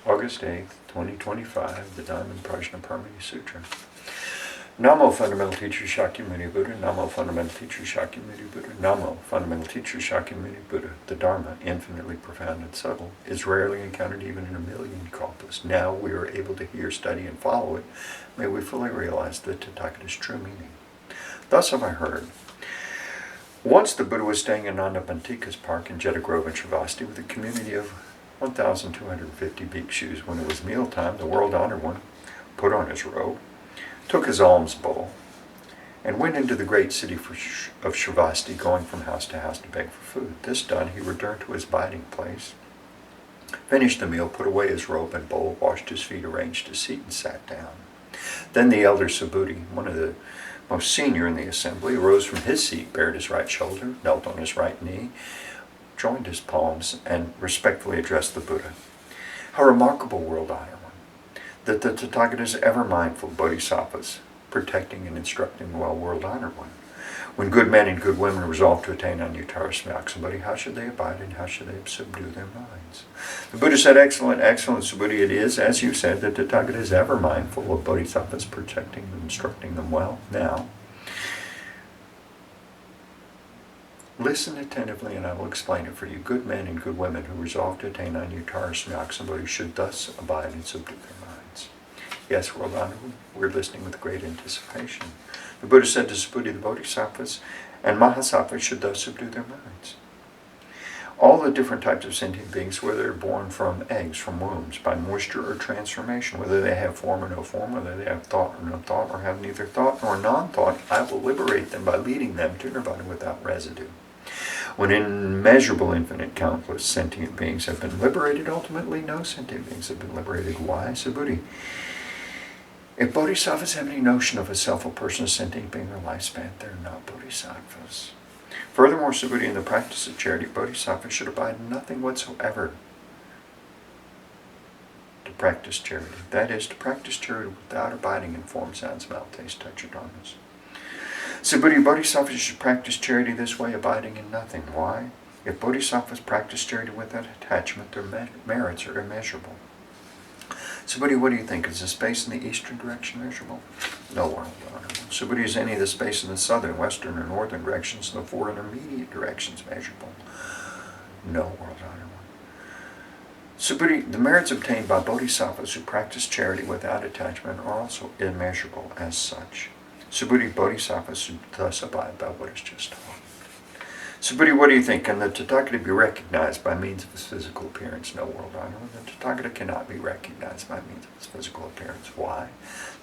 August 8th, 2025, the Diamond Sutra. Namo, Fundamental Teacher Shakyamuni Buddha. Namo, Fundamental Teacher Shakyamuni Buddha. Namo, Fundamental Teacher Shakyamuni Buddha. The Dharma, infinitely profound and subtle, is rarely encountered even in a million kalpas. Now we are able to hear, study, and follow it. May we fully realize the Tathagata's true meaning. Thus have I heard. Once the Buddha was staying in Nandapantika's park in Jeta Grove in Sravasti with a community of 1,250 bhikshus. When it was mealtime, the world-honored one put on his robe, took his alms bowl, and went into the great city of Sravasti, going from house to house to beg for food. This done, he returned to his abiding place, finished the meal, put away his robe and bowl, washed his feet, arranged his seat, and sat down. Then the elder Subhuti, one of the most senior in the assembly, arose from his seat, bared his right shoulder, knelt on his right knee, joined his palms, and respectfully addressed the Buddha. How remarkable, world-honored one, that the Tathagata is ever mindful of bodhisattvas, protecting and instructing the world-honored one. When good men and good women resolve to attain Anuttara Samyaksambuddhi, how should they abide and how should they subdue their minds? The Buddha said, excellent, excellent, Subhuti, it is, as you said, that the Tathagata is ever mindful of bodhisattvas, protecting and instructing them well. Now, listen attentively and I will explain it for you. Good men and good women who resolve to attain Anuttara Samyaksambuddhi should thus abide and subdue their minds. Yes, world-honored, we're listening with great anticipation. The Buddha said to Subhuti, the bodhisattvas and mahasattvas should thus subdue their minds. All the different types of sentient beings, whether they're born from eggs, from wombs, by moisture or transformation, whether they have form or no form, whether they have thought or no thought, or have neither thought nor non-thought, I will liberate them by leading them to nirvana without residue. When immeasurable, infinite, countless sentient beings have been liberated, ultimately no sentient beings have been liberated. Why, Subhuti? If bodhisattvas have any notion of a self, a person, a sentient being, or lifespan, they're not bodhisattvas. Furthermore, Subhuti, in the practice of charity, bodhisattvas should abide in nothing whatsoever to practice charity. That is, to practice charity without abiding in form, sound, smell, taste, touch, or dharmas. Subhuti, bodhisattvas should practice charity this way, abiding in nothing. Why? If bodhisattvas practice charity without attachment, their merits are immeasurable. Subhuti, what do you think? Is the space in the eastern direction measurable? No, world-honored. Subhuti, is any of the space in the southern, western, or northern directions, and the four intermediate directions measurable? No, world-honored. Subhuti, the merits obtained by bodhisattvas who practice charity without attachment are also immeasurable as such. Subhuti, bodhisattvas should thus abide by what is just taught. Subhuti, what do you think? Can the Tathagata be recognized by means of his physical appearance? No, world-honored. The Tathagata cannot be recognized by means of his physical appearance. Why?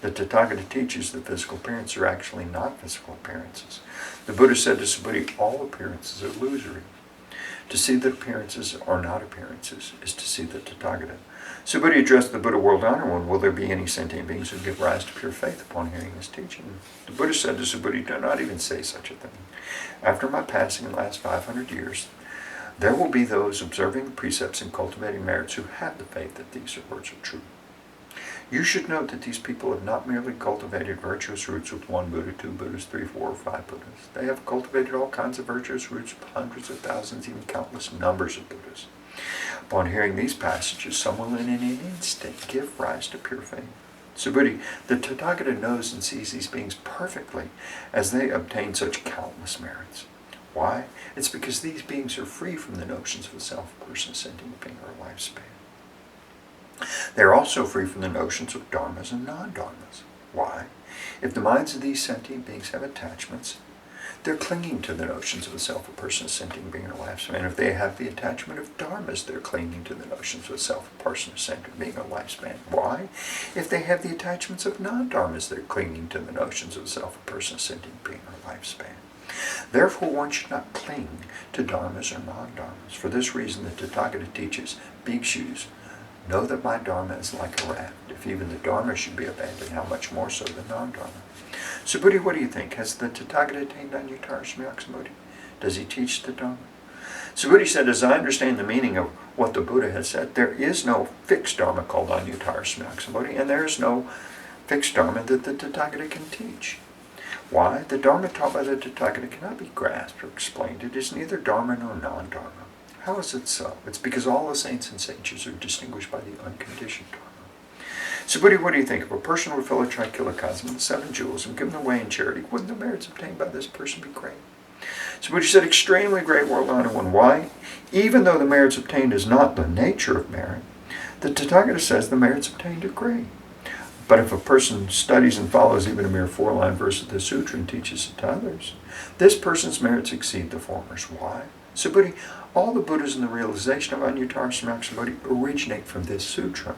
The Tathagata teaches that physical appearances are actually not physical appearances. The Buddha said to Subhuti, all appearances are illusory. To see that appearances are not appearances is to see the Tathagata. Subhuti addressed the Buddha, world-honored one, will there be any sentient beings who give rise to pure faith upon hearing his teaching? The Buddha said to Subhuti, do not even say such a thing. After my passing in the last 500 years, there will be those observing the precepts and cultivating merits who have the faith that these words are true. You should note that these people have not merely cultivated virtuous roots with one Buddha, two Buddhas, 3, 4, or 5 Buddhas. They have cultivated all kinds of virtuous roots with hundreds of thousands, even countless numbers of Buddhas. Upon hearing these passages, some will in an instant give rise to pure faith. Subhuti, the Tathagata knows and sees these beings perfectly as they obtain such countless merits. Why? It's because these beings are free from the notions of a self, person, sentient being, or lifespan. They are also free from the notions of dharmas and non-dharmas. Why? If the minds of these sentient beings have attachments, they're clinging to the notions of a self, a person, a sentient being, or lifespan. If they have the attachment of dharmas, they're clinging to the notions of a self, a person, a sentient being, or lifespan. Why? If they have the attachments of non-dharmas, they're clinging to the notions of a self, a person, a sentient being, or lifespan. Therefore, one should not cling to dharmas or non-dharmas. For this reason, the Tathagata teaches, bhikshus, know that my dharma is like a raft. If even the dharma should be abandoned, how much more so the non-dharma? Subhuti, what do you think? Has the Tathagata attained Anuttara Samyaksambuddhi? Does he teach the Dharma? Subhuti said, as I understand the meaning of what the Buddha has said, there is no fixed Dharma called Anuttara Samyaksambuddhi, and there is no fixed Dharma that the Tathagata can teach. Why? The Dharma taught by the Tathagata cannot be grasped or explained. It is neither Dharma nor non-Dharma. How is it so? It's because all the saints and sages are distinguished by the unconditioned dharma. So, Buddha, what do you think? If a person would fill a trichilocosm with the 7 jewels and give them away in charity, wouldn't the merits obtained by this person be great? So Buddha said, extremely great, world honored one. Why? Even though the merits obtained is not the nature of merit, the Tathagata says the merits obtained are great. But if a person studies and follows even a mere 4-line verse of the sutra and teaches it to others, this person's merits exceed the former's. Why? So Buddha, all the Buddhas in the realization of Anuttara Sammaksambodhi originate from this sutra.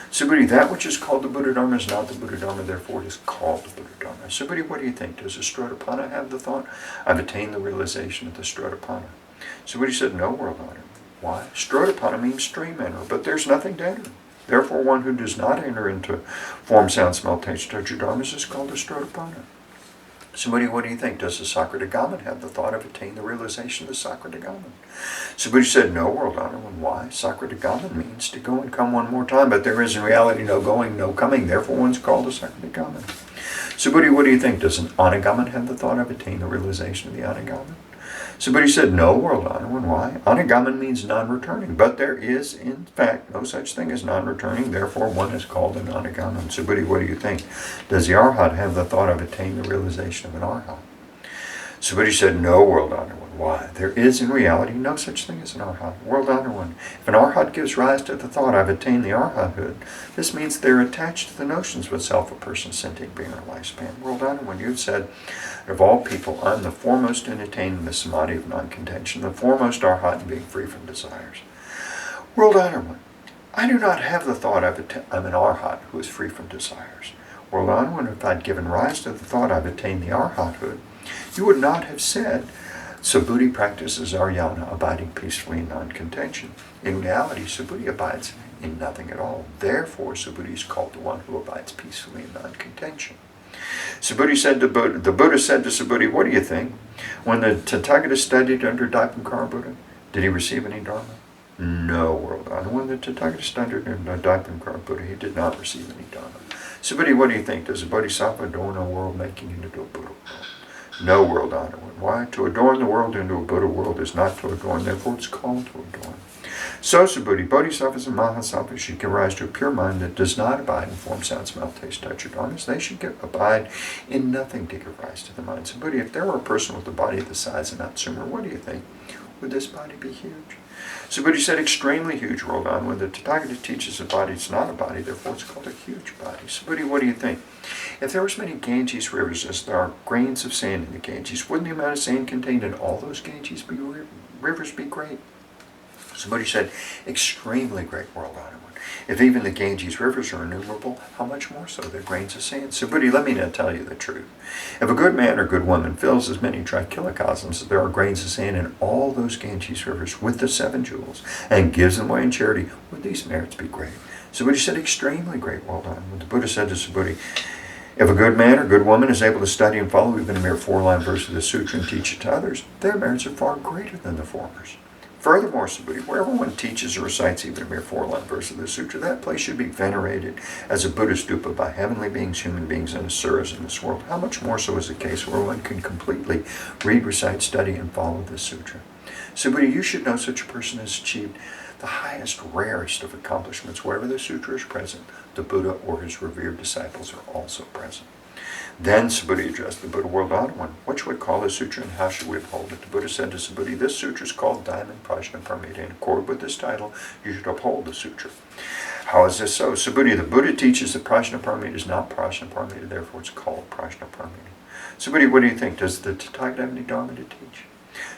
So Buddha, that which is called the Buddha Dharma is not the Buddha Dharma, therefore it is called the Buddha Dharma. So Buddha, what do you think? Does the Srodapana have the thought, I've attained the realization of the Srodapana? So Buddha said, no, world honored. Why? Srodapana means stream enter, but there's nothing to enter. Therefore, one who does not enter into form, sound, smell, taste, touch, or dharmas is called a Srodapana. Somebody, what do you think? Does the Sakradagaman have the thought of attaining the realization of the Sakradagaman? Somebody said, no, world honored one. Why? Sakradagaman means to go and come one more time, but there is in reality no going, no coming. Therefore, one's called a Sakradagaman. Somebody, what do you think? Does an Anagaman have the thought of attaining the realization of the Anagaman? Somebody said, no, world honored one. Why? Anagaman means non-returning, but there is, in fact, no such thing as non-returning. Therefore, one is called an Anagaman. Somebody, what do you think? Does the Arhat have the thought of attaining the realization of an Arhat? Somebody said, no, world honored one. Why? There is, in reality, no such thing as an Arhat. World honored one. If an Arhat gives rise to the thought, I've attained the Arhathood, this means they're attached to the notions of self, a person, sentient being, or lifespan. World honored one, you've said, of all people, I'm the foremost in attaining the samadhi of non-contention, the foremost Arhat in being free from desires. World honored one, I do not have the thought I'm an Arhat who is free from desires. World honored one, if I'd given rise to the thought I've attained the Arhathood, you would not have said, Subhuti practices Aryana, abiding peacefully in non-contention. In reality, Subhuti abides in nothing at all. Therefore, Subhuti is called the one who abides peacefully in non-contention. Subhuti said to Buddha, the Buddha said to Subhuti, what do you think? When the Tathagata studied under Daipankara Buddha, did he receive any Dharma? No, world honored. When the Tathagata studied under Daipankara Buddha, he did not receive any Dharma. Subhuti, what do you think? Does a Bodhisattva adorn a world making it into a Buddha world? No, world honored one. Why? To adorn the world into a Buddha world is not to adorn, therefore it's called to adorn. So, Subhuti, Bodhisattvas and Mahasattvas should give rise to a pure mind that does not abide in form, sound, smell, taste, touch, or dharmas. They should abide in nothing to give rise to the mind. Subhuti, if there were a person with a body the size of Mount Sumer, what do you think? Would this body be huge? Subhuti said, extremely huge, world honored. When the Tathagata teaches a body it's not a body, therefore it's called a huge body. Subhuti, what do you think? If there were as many Ganges rivers as there are grains of sand in the Ganges, wouldn't the amount of sand contained in all those Ganges rivers be great? Somebody said, extremely great, world honored one. If even the Ganges rivers are innumerable, how much more so the grains of sand? So, Buddha, let me now tell you the truth. If a good man or good woman fills as many trichilocosms as there are grains of sand in all those Ganges rivers with the 7 jewels and gives them away in charity, would these merits be great? So Buddha said, extremely great, world honored one. The Buddha said to Subhuti, if a good man or good woman is able to study and follow even a mere 4-line verse of the sutra and teach it to others, their merits are far greater than the former's. Furthermore, Subhuti, wherever one teaches or recites even a mere 4-line verse of the sutra, that place should be venerated as a Buddha stupa by heavenly beings, human beings, and asuras in this world. How much more so is the case where one can completely read, recite, study, and follow this sutra? Subhuti, you should know such a person has achieved the highest, rarest of accomplishments. Wherever the sutra is present, the Buddha or his revered disciples are also present. Then Subhuti addressed the Buddha, world honored one. What should we call this sutra and how should we uphold it? The Buddha said to Subhuti, this sutra is called Diamond Prajnaparamita. In accord with this title, you should uphold the sutra. How is this so? Subhuti, the Buddha teaches that Prajnaparamita is not Prajnaparamita, therefore it's called Prajnaparamita. Subhuti, what do you think? Does the Tathagata have any Dharma to teach?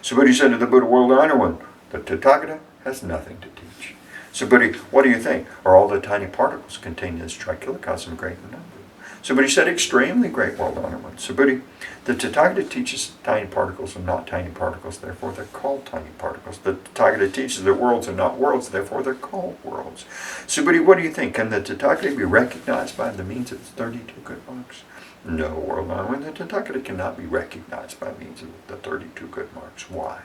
Subhuti said to the Buddha, world honored one, the Tathagata has nothing to teach. Subhuti, what do you think? Are all the tiny particles contained in this trichilocosm great in number? Subhuti said, extremely great, world honored one. Subhuti, the Tathagata teaches tiny particles are not tiny particles, therefore they're called tiny particles. The Tathagata teaches that worlds are not worlds, therefore they're called worlds. Subhuti, what do you think? Can the Tathagata be recognized by the means of 32 good marks? No, world honored one. The Tathagata cannot be recognized by means of the 32 good marks. Why?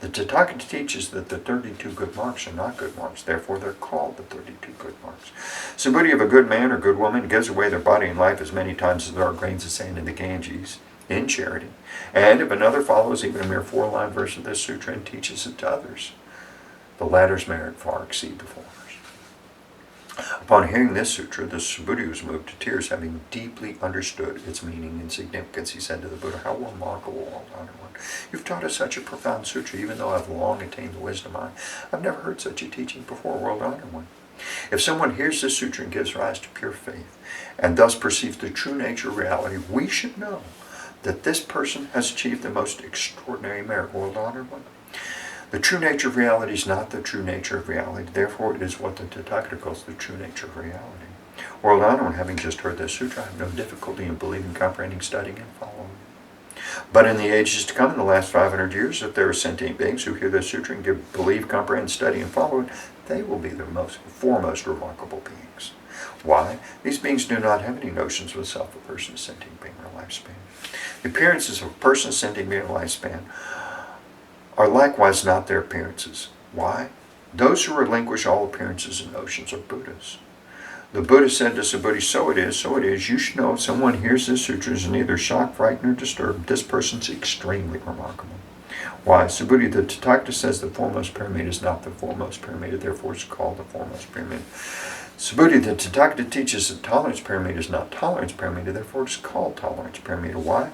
The Tathagata teaches that the 32 good marks are not good marks, therefore they're called the 32 good marks. Subhuti, if a good man or good woman gives away their body and life as many times as there are grains of sand in the Ganges, in charity, and if another follows even a mere 4-line verse of this sutra and teaches it to others, The latter's merit far exceed the former's. Upon hearing this sutra, the Subhuti was moved to tears, having deeply understood its meaning and significance. He said to the Buddha, "How remarkable, World-Honored One. You've taught us such a profound sutra, even though I've long attained the wisdom I've never heard such a teaching before, World-Honored One. If someone hears this sutra and gives rise to pure faith, and thus perceives the true nature of reality, we should know that this person has achieved the most extraordinary merit, World-Honored One. The true nature of reality is not the true nature of reality. Therefore, it is what the Tathagata calls the true nature of reality. World-Honored One, having just heard this sutra, I have no difficulty in believing, comprehending, studying, and following. But in the ages to come, in the last 500 years, if there are sentient beings who hear this sutra and believe, comprehend, study, and follow it, they will be the foremost remarkable beings. Why? These beings do not have any notions of a self, a person, a sentient being, or a lifespan. The appearances of a person, a sentient being, or a lifespan are likewise not their appearances. Why? Those who relinquish all appearances and notions are Buddhas. The Buddha said to Subhuti, so it is, so it is. You should know if someone hears this sutra and is neither shocked, frightened, or disturbed, this person's extremely remarkable. Why? Subhuti, the Tathagata says the foremost pyramid is not the foremost pyramid, therefore it's called the foremost pyramid. Subhuti, the Tathagata teaches that tolerance pyramid is not tolerance pyramid, therefore it's called tolerance pyramid. Why?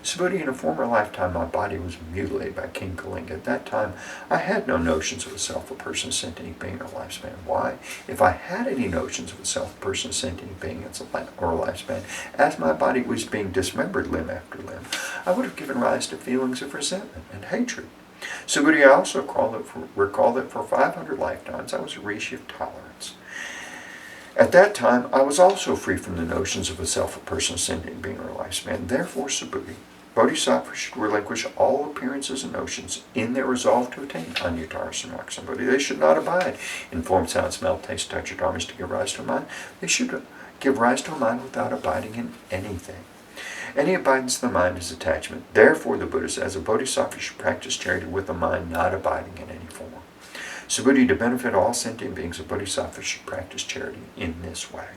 Subhuti, in a former lifetime my body was mutilated by King Kalinga. At that time I had no notions of a self, a person, sentient being, or lifespan. Why? If I had any notions of a self, a person, sentient being, or a lifespan, as my body was being dismembered limb after limb, I would have given rise to feelings of resentment and hatred. Subhuti, I also recall that for 500 lifetimes I was a rishi of tolerance. At that time, I was also free from the notions of a self, a person, sentient being, or a lifespan. Therefore, Subhuti, Bodhisattvas should relinquish all appearances and notions in their resolve to attain Anyatara Sambodhi. They should not abide in form, sound, smell, taste, touch, or dharmas to give rise to a mind. They should give rise to a mind without abiding in anything. Any abidance of the mind is attachment. Therefore, the Buddha says a Bodhisattva should practice charity with a mind not abiding in any form. Subhuti, to benefit all sentient beings, a Bodhisattva should practice charity in this way.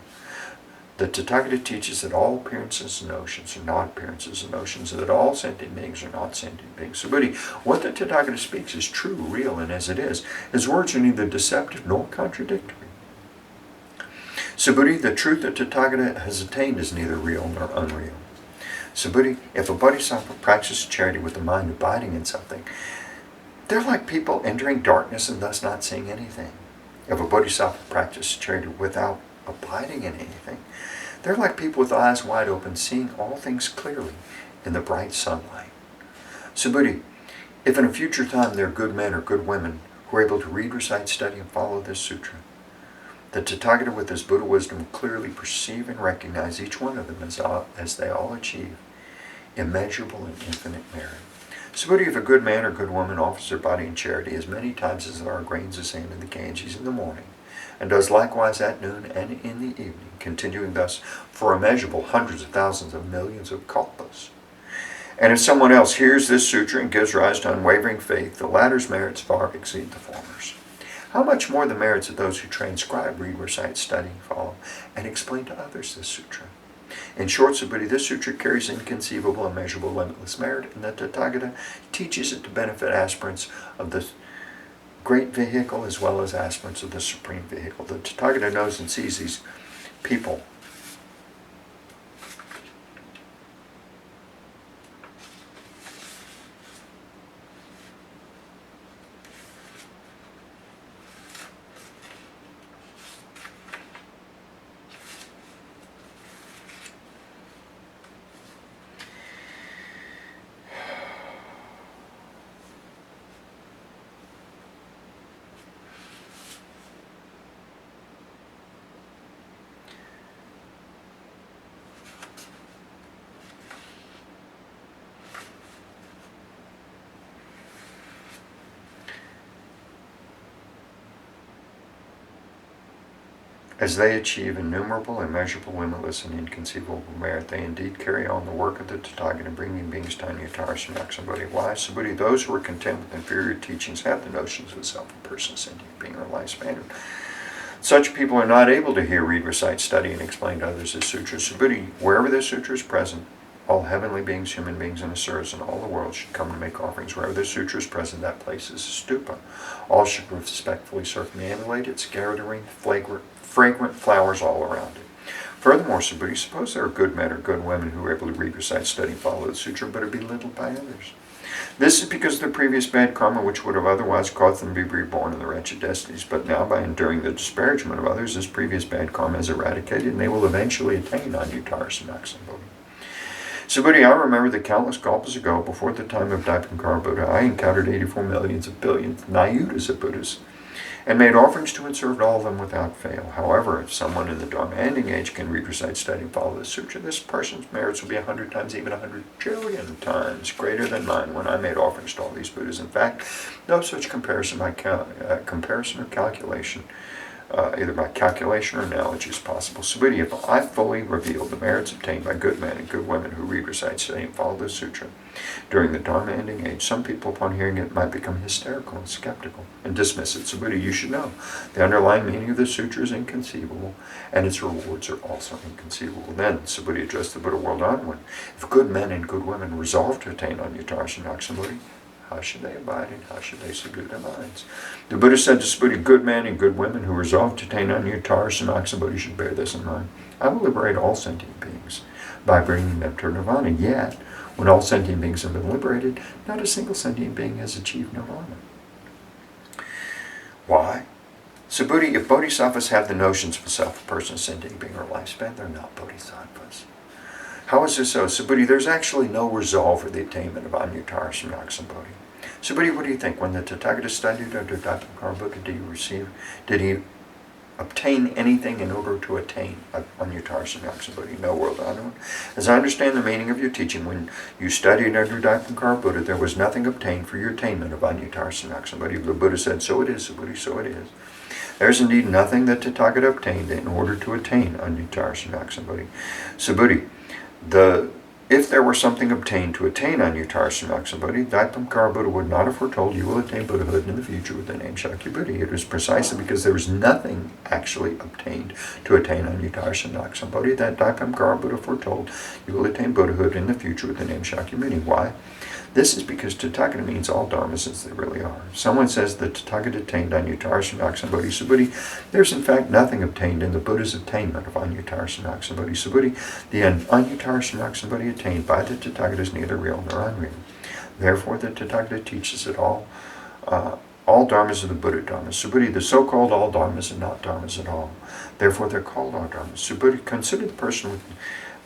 The Tathagata teaches that all appearances and notions are not appearances and notions, and that all sentient beings are not sentient beings. Subhuti, what the Tathagata speaks is true, real, and as it is. His words are neither deceptive nor contradictory. Subhuti, the truth that Tathagata has attained is neither real nor unreal. Subhuti, if a Bodhisattva practices charity with the mind abiding in something, they're like people entering darkness and thus not seeing anything. If a Bodhisattva practices charity without abiding in anything, they're like people with eyes wide open, seeing all things clearly in the bright sunlight. Subhuti, if in a future time there are good men or good women who are able to read, recite, study, and follow this sutra, the Tathagata with his Buddha wisdom will clearly perceive and recognize each one of them as they all achieve immeasurable and infinite merit. Subhuti, if a good man or good woman offers their body in charity as many times as there are grains of sand in the Ganges in the morning, and does likewise at noon and in the evening, continuing thus for immeasurable hundreds of thousands of millions of kalpas. And if someone else hears this sutra and gives rise to unwavering faith, the latter's merits far exceed the former's. How much more the merits of those who transcribe, read, recite, study, follow, and explain to others this sutra. In short, Subhuti, this sutra carries inconceivable, immeasurable, limitless merit, and the Tathagata teaches it to benefit aspirants of the great vehicle as well as aspirants of the supreme vehicle. The Tathagata knows and sees these people as they achieve innumerable, immeasurable, limitless, and inconceivable merit. They indeed carry on the work of the Tathagata, bringing beings to Anyatara Sambodhi. Why? Subhuti, those who are content with inferior teachings have the notions of a self, a person, sentient being, or lifespan. Such people are not able to hear, read, recite, study, and explain to others this sutra. Subhuti, wherever this sutra is present, All heavenly beings, human beings, and asuras in all the world should come to make offerings. Wherever the sutra is present, that place is a stupa. All should respectfully circumambulate it, scattering fragrant flowers all around it. Furthermore, Subhuti, suppose there are good men or good women who are able to read, recite, study, follow the sutra, but are belittled by others. This is because of their previous bad karma, which would have otherwise caused them to be reborn in the wretched destinies. But now, by enduring the disparagement of others, this previous bad karma is eradicated, and they will eventually attain Anuttara Sanaksambodhi. Subhuti, I remember that countless kalpas ago, before the time of Diamond Buddha, I encountered 84 millions of billions Nayutas of Buddhas, and made offerings to and served all of them without fail. However, if someone in the Dharma ending age can read, recite, study, and follow the sutra, this person's merits will be 100 times, even 100 trillion times greater than mine when I made offerings to all these Buddhas. In fact, no such comparison or calculation, either by calculation or analogy, is possible. Subhuti, if I fully reveal the merits obtained by good men and good women who read, recite, study, and follow the sutra during the Dharma ending age, some people upon hearing it might become hysterical and skeptical and dismiss it. Subhuti, you should know the underlying meaning of the sutra is inconceivable, and its rewards are also inconceivable. Then Subhuti addressed the Buddha world onward. If good men and good women resolve to attain Anuttara Sanaksambodhi, how should they abide and how should they subdue their minds? The Buddha said to Subhuti, good men and good women who resolve to attain Anuttara Sanaksambodhi should bear this in mind. I will liberate all sentient beings by bringing them to nirvana. Yet, when all sentient beings have been liberated, not a single sentient being has achieved nirvana. Why? Subhuti, if bodhisattvas have the notions of a self, a person, a sentient being, or lifespan, they're not bodhisattvas. How is this so? Subhuti, there's actually no resolve for the attainment of Anuttara Sanaksambodhi. Subhuti, what do you think? When the Tathagata studied under Diamond Buddha, did he obtain anything in order to attain Anuttara Sanaksambodhi? No, world honored. As I understand the meaning of your teaching, when you studied under Diamond Buddha, there was nothing obtained for your attainment of Anuttara Sanaksambodhi. The Buddha said, so it is, Subhuti, so it is. There is indeed nothing that Tathagata obtained in order to attain Anuttara Sanaksambodhi. Subhuti, if there were something obtained to attain Anuttara Sanaksambodhi, Diamond Buddha would not have foretold you will attain Buddhahood in the future with the name Shakyamuni. It was precisely because there was nothing actually obtained to attain Anuttara Sanaksambodhi that Diamond Buddha foretold you will attain Buddhahood in the future with the name Shakyamuni. Why? This is because Tathagata means all dharmas as they really are. If someone says that Tathagata attained Anuttara Sanaksambodhi, Subhuti, there's in fact nothing obtained in the Buddha's attainment of Anuttara Sanaksambodhi. Subhuti, the Anuttara Sanaksambodhi attained by the Tathagata is neither real nor unreal. Therefore, the Tathagata teaches that all dharmas are the Buddha dharmas. Subhuti, the so-called all dharmas are not dharmas at all. Therefore, they're called all dharmas. Subhuti, consider the person with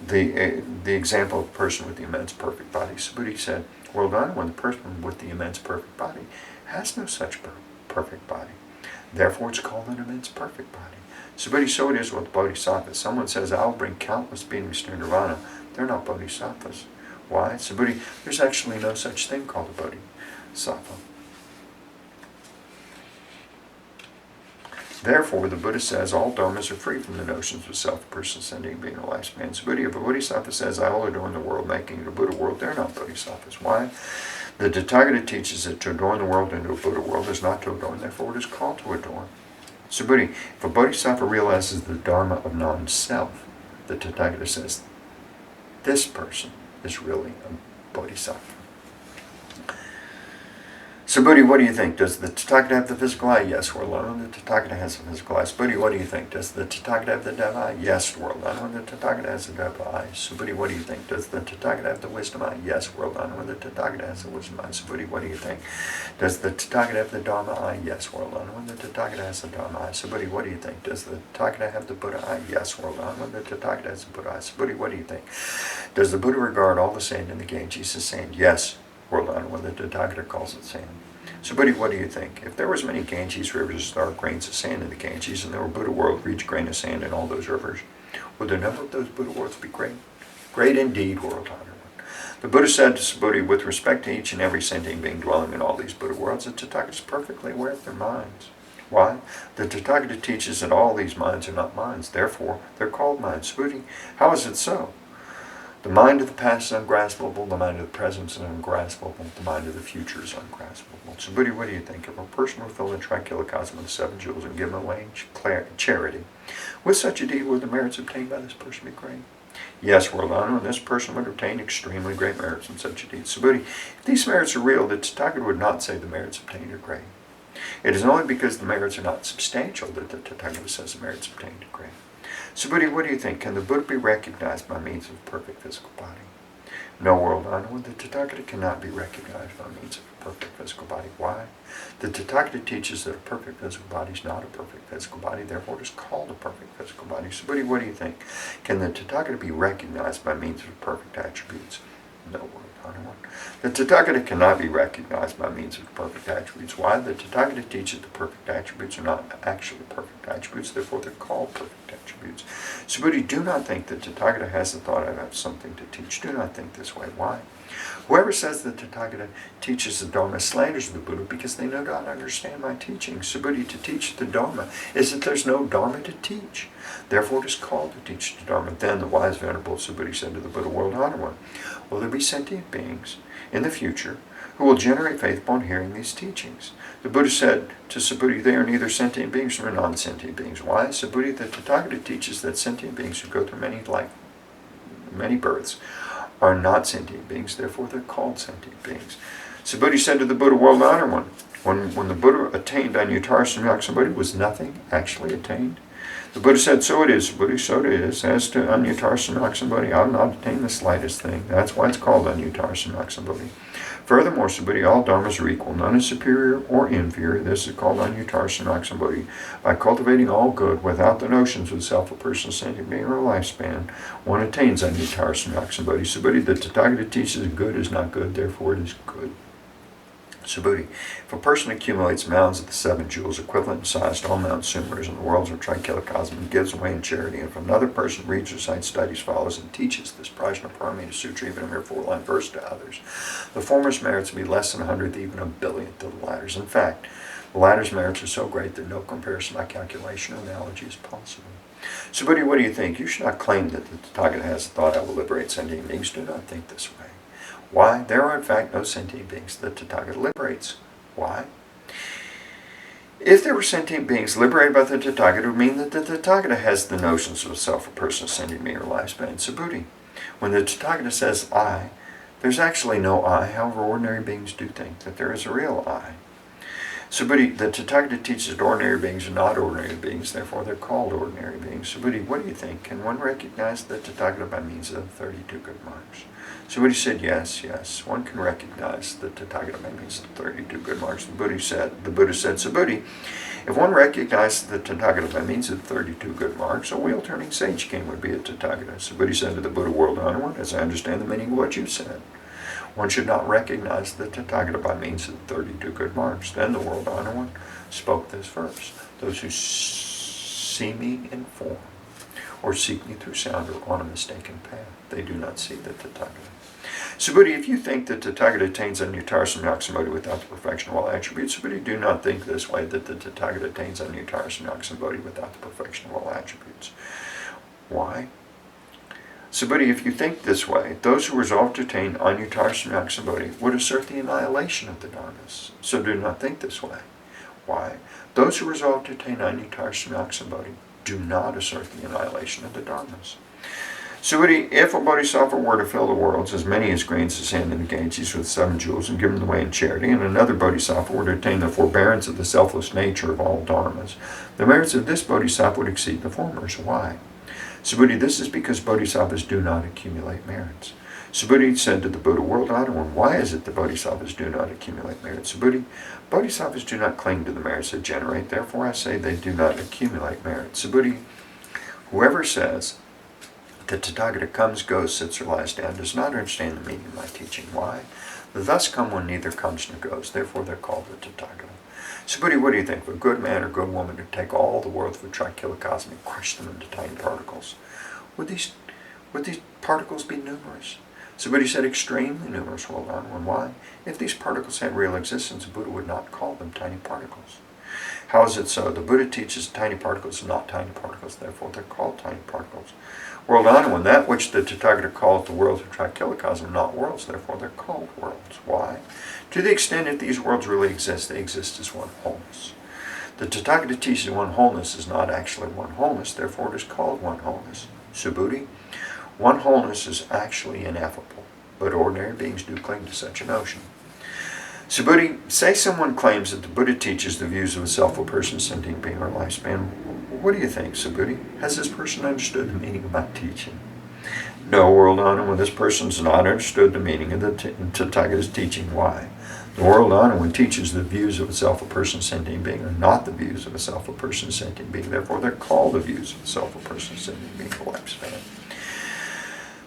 the example of a person with the immense perfect body. Subhuti said, well done, when the person with the immense perfect body has no such perfect body. Therefore, it's called an immense perfect body. Subhuti, so it is with bodhisattvas. Someone says, I'll bring countless beings to nirvana. They're not bodhisattvas. Why? Subhuti, there's actually no such thing called a bodhisattva. Therefore, the Buddha says all dharmas are free from the notions of self, person, sentient being, or lifespan. Subhuti, if a bodhisattva says, I will adorn the world, making it a Buddha world, they're not bodhisattvas. Why? The Tathagata teaches that to adorn the world into a Buddha world is not to adorn, therefore it is called to adorn. Subhuti, if a bodhisattva realizes the dharma of non-self, the Tathagata says, this person is really a bodhisattva. Subhuti, what do you think? Does the Tathagata have the physical eye? Yes, world alone. The Tathagata has the physical eye. Subhuti, what do you think? Does the Tathagata have the Deva eye? Yes, world alone. The Tathagata has the Deva eye. Subhuti, what do you think? Does the Tathagata have the wisdom eye? Yes, world alone. The Tathagata has the wisdom eye. Subhuti, what do you think? Does the Tathagata have the Dharma eye? Yes, world alone. The Tathagata has the Dharma eye. Subhuti, what do you think? Does the Tathagata have the Buddha eye? Yes, world alone. The Tathagata has the Buddha eye. Subhuti, what do you think? Does the Buddha regard all the sand in the Ganges as sand? Yes, world alone. The Tathagata calls it sand. Subhuti, what do you think? If there was many Ganges rivers as there are grains of sand in the Ganges, and there were Buddha worlds for each grain of sand in all those rivers, would the number of those Buddha worlds be great? Great indeed, world honored one. The Buddha said to Subhuti, with respect to each and every sentient being dwelling in all these Buddha worlds, the Tathagata is perfectly aware of their minds. Why? The Tathagata teaches that all these minds are not minds, therefore they're called minds. Subhuti, how is it so? The mind of the past is ungraspable, the mind of the present is ungraspable, the mind of the future is ungraspable. Subhuti, what do you think? If a person were filled in Trichilocosm with the 7 jewels and given away charity, with such a deed would the merits obtained by this person be great? Yes, world honorer, this person would obtain extremely great merits in such a deed. So, Buddhi, if these merits are real, the Tathagata would not say the merits obtained are great. It is only because the merits are not substantial that the Tathagata says the merits obtained are great. So, Buddhi, what do you think? Can the Buddha be recognized by means of a perfect physical body? No, world honorer, the Tathagata cannot be recognized by means of a perfect physical body. Why? The Tathagata teaches that a perfect physical body is not a perfect physical body, therefore it is called a perfect physical body. So, Buddhi, what do you think? Can the Tathagata be recognized by means of perfect attributes? No, world honorer. The Tathagata cannot be recognized by means of perfect attributes. Why? The Tathagata teaches the perfect attributes are not actually perfect attributes, therefore they're called perfect attributes. So, Buddhi, do not think that Tathagata has the thought I have something to teach. Do not think this way. Why? Whoever says that Tathagata teaches the Dharma slanders the Buddha because they do not understand my teaching. So, Buddhi, to teach the Dharma is that there's no Dharma to teach. Therefore it is called to teach the Dharma. Then the wise Venerable Subhuti said to the Buddha, world honored one, will there be sentient beings in the future who will generate faith upon hearing these teachings? The Buddha said to Subhuti, they are neither sentient beings nor non-sentient beings. Why? Subhuti, the Tathagata teaches that sentient beings who go through many births are not sentient beings, therefore they're called sentient beings. Subhuti said to the Buddha, world honored one, when the Buddha attained Anuttara Samyaksambuddhi, was nothing actually attained? The Buddha said, so it is, Buddha, so it is. As to Anuttara Samyaksambuddhi, I have not attained the slightest thing. That's why it's called Anuttara Samyaksambuddhi. Furthermore, Subhuti, all dharmas are equal. None is superior or inferior. This is called Anuttara Samyaksambuddhi. By cultivating all good without the notions of self, a person, sentient being, or lifespan, one attains Anuttara Samyaksambuddhi. Subhuti, the Tathagata teaches good is not good, therefore it is good. Subhuti, if a person accumulates mounds of the 7 jewels equivalent in size to all Mount Sumeras in the worlds of Trikilikasm and gives away in charity, and if another person reads, recites, studies, follows, and teaches this Prajnaparamita Sutra, even a mere 4-line verse to others, the former's merits will be less than 100th, even a billionth of the latter's. In fact, the latter's merits are so great that no comparison by calculation or analogy is possible. Subhuti, what do you think? You should not claim that the Tathagata has the thought I will liberate sentient beings. Do not think this way. Why? There are in fact no sentient beings that the Tathagata liberates. Why? If there were sentient beings liberated by the Tathagata, it would mean that the Tathagata has the notions of self, a person, sentient being, or lifespan. Subhuti, when the Tathagata says I, there's actually no I, however ordinary beings do think that there is a real I. Subhuti, the Tathagata teaches that ordinary beings are not ordinary beings, therefore they're called ordinary beings. Subhuti, what do you think? Can one recognize the Tathagata by means of 32 good marks? Subhuti said, yes, one can recognize the Tathagata by means of 32 good marks. The Buddha said, Subhuti, if one recognized the Tathagata by means of 32 good marks, a wheel-turning sage king would be a Tathagata. Subhuti said to the Buddha, world honored one, as I understand the meaning of what you said, one should not recognize the Tathagata by means of 32 good marks. Then the world honored one spoke this verse, those who see me in form, or seek me through sound, or on a mistaken path, they do not see the Tathagata. Subhuti, if you think that the Tathagata attains Anuttara Samyaksambuddhi without the perfection of all attributes, Subhuti, do not think this way, that the Tathagata attains Anuttara Samyaksambuddhi without the perfection of all attributes. Why? Subhuti, if you think this way, those who resolve to attain Anuttara Samyaksambuddhi would assert the annihilation of the dharmas. So do not think this way. Why? Those who resolve to attain Anuttara Samyaksambuddhi do not assert the annihilation of the dharmas. Subhuti, if a bodhisattva were to fill the worlds, as many as grains of sand in the Ganges, with 7 jewels and give them away in charity, and another bodhisattva were to attain the forbearance of the selfless nature of all dharmas, the merits of this bodhisattva would exceed the former's. Why? Subhuti, this is because bodhisattvas do not accumulate merits. Subhuti said to the Buddha, world honored one, why is it that bodhisattvas do not accumulate merits? Subhuti, bodhisattvas do not cling to the merits they generate, therefore I say they do not accumulate merits. Subhuti, whoever says the Tathagata comes, goes, sits, or lies down does not understand the meaning of my teaching. Why? The thus come one neither comes nor goes, therefore they're called the Tathagata. Subhuti, what do you think? If a good man or good woman would take all the worlds of a Trikilikasm and crush them into tiny particles, would these particles be numerous? Subhuti said, extremely numerous, world honored one. Why? If these particles had real existence, the Buddha would not call them tiny particles. How is it so? The Buddha teaches tiny particles are not tiny particles, therefore they're called tiny particles. World honored one, that which the Tathagata calls the worlds of Trikilikasm are not worlds, therefore they're called worlds. Why? To the extent that these worlds really exist, they exist as one wholeness. The Tathagata teaches one wholeness is not actually one wholeness, therefore it is called one wholeness. Subhuti, One wholeness is actually ineffable, but ordinary beings do cling to such a notion. Subhuti, say someone claims that the Buddha teaches the views of a self, person, sentient being, or lifespan. What do you think, Subhuti? Has this person understood the meaning of my teaching? No, world honor, when this person's not understood the meaning of the Tathagata's teaching. Why? The world honor, when teaches the views of a self, a person, sentient being, are not the views of a self, a person, sentient being. Therefore, they're called the views of a self, a person, sentient being, or lifespan.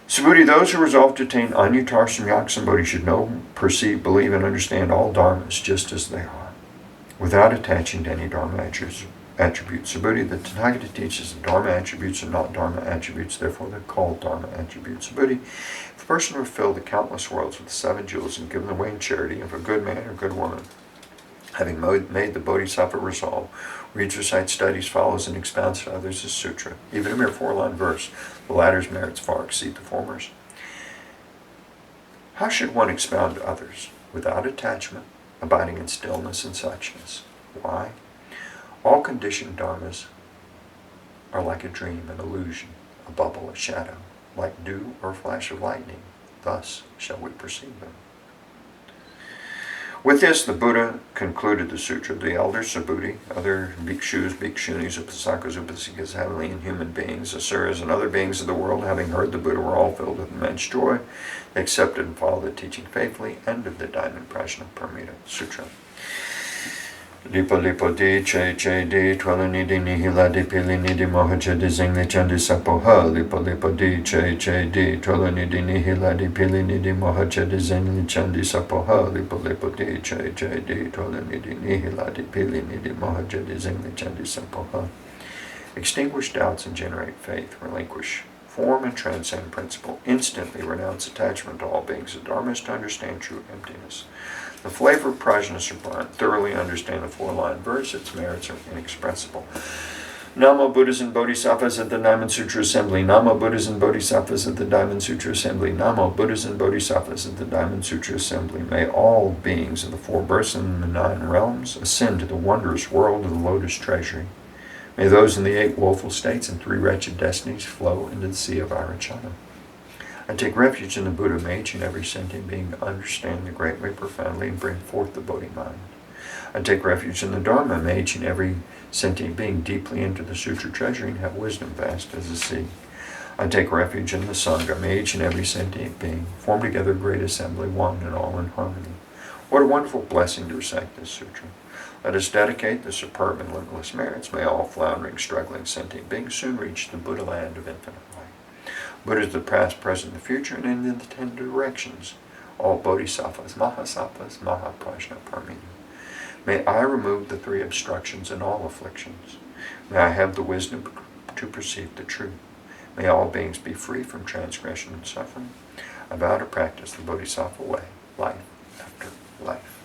Subhuti, those who resolve to attain Anyuttara Samyak Sambodhi should know, perceive, believe, and understand all dharmas just as they are, without attaching to any dharma attributes. Subhuti, the Tathagata teaches that dharma attributes are not dharma attributes, therefore they're called dharma attributes. Subhuti, if a person were filled the countless worlds with the 7 jewels and given away in charity, if a good man or good woman, having made the Bodhisattva resolve, reads, recites, studies, follows, and expounds to others the sutra, even a mere 4-line verse, the latter's merits far exceed the former's. How should one expound to others? Without attachment, abiding in stillness and suchness. Why? All conditioned dharmas are like a dream, an illusion, a bubble, a shadow, like dew or a flash of lightning. Thus shall we perceive them. With this, the Buddha concluded the sutra. The elders, Subhuti, other bhikshus, bhikshunis, upasakas, upasikas, heavenly and human beings, asuras, and other beings of the world, having heard the Buddha, were all filled with immense joy. They accepted and followed the teaching faithfully. End of the Diamond Prajnaparamita Sutra. Lipa lipa di che che di twelani di nihila di pilini di mohaja di zingli chandi sapoha. Lipa lipa di che che di twelani di nihila di pilini di mohaja di zingli chandi sapoha. Lipa lipa di che che di twelani di nihila di pilini di mohaja di zingli chandi sapoha. Extinguish doubts and generate faith. Relinquish form and transcend principle. Instantly renounce attachment to all beings. The Dharma is to understand true emptiness. The flavor of prajna sublime. Thoroughly understand the 4-line verse. Its merits are inexpressible. Namo Buddhas and Bodhisattvas at the Diamond Sutra Assembly. Namo Buddhas and Bodhisattvas at the Diamond Sutra Assembly. Namo Buddhas and Bodhisattvas at the Diamond Sutra Assembly. May all beings of the 4 births and the 9 realms ascend to the wondrous world of the Lotus Treasury. May those in the 8 woeful states and 3 wretched destinies flow into the sea of Irachana. I take refuge in the Buddha. May each and every sentient being understand the great way profoundly and bring forth the Bodhi mind. I take refuge in the Dharma. May each and every sentient being deeply into the Sutra treasury and have wisdom vast as the sea. I take refuge in the Sangha. May each and every sentient being form together a great assembly, one and all in harmony. What a wonderful blessing to recite this sutra. Let us dedicate the superb and limitless merits. May all floundering, struggling sentient beings soon reach the Buddha land of infinite light. Buddha is the past, present, and the future, and in the 10 directions. All Bodhisattvas, Mahasattvas, Mahaprajnaparamita. May I remove the 3 obstructions and all afflictions. May I have the wisdom to perceive the truth. May all beings be free from transgression and suffering. I vow to practice the Bodhisattva way, life after life.